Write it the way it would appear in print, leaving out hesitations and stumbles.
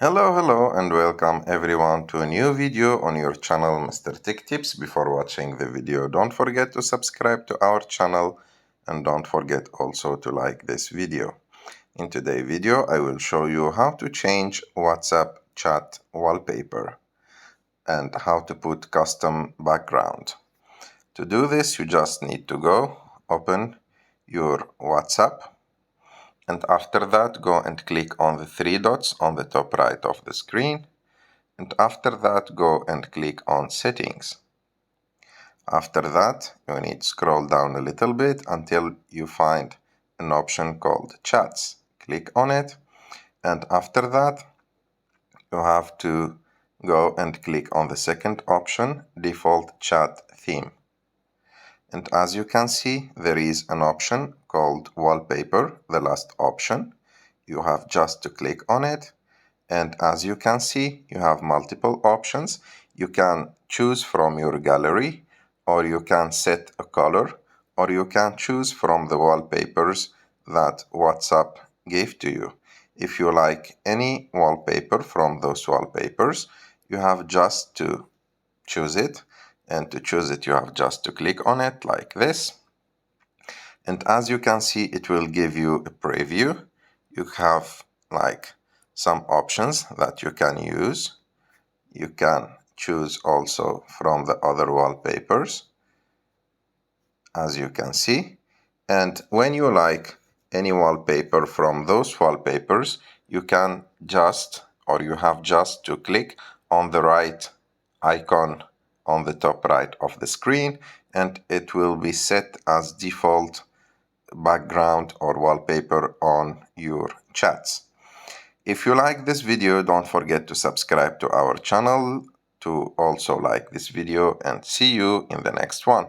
Hello, and welcome everyone to a new video on your channel, Mr. Tech Tips. Before watching the video, don't forget to subscribe to our channel and don't forget also to like this video. In today's video, I will show you how to change WhatsApp chat wallpaper and how to put custom background. To do this, you just need to open your WhatsApp. And after that, go and click on the three dots on the top right of the screen. And after that, go and click on Settings. After that, you need to scroll down a little bit until you find an option called Chats. Click on it. And after that, you have to go and click on the second option, Default Chat Theme. And as you can see, there is an option called Wallpaper, the last option. You have just to click on it. And as you can see, you have multiple options. You can choose from your gallery, or you can set a color, or you can choose from the wallpapers that WhatsApp gave to you. If you like any wallpaper from those wallpapers, you have just to choose it. And to choose it, you have just to click on it like this. And as you can see, it will give you a preview. You have like some options that you can use. You can choose also from the other wallpapers, as you can see. And when you like any wallpaper from those wallpapers, you can just, or you have just to click on the right icon on the top right of the screen, and it will be set as default background or wallpaper on your chats. If you like this video, don't forget to subscribe to our channel to also like this video, and see you in the next one.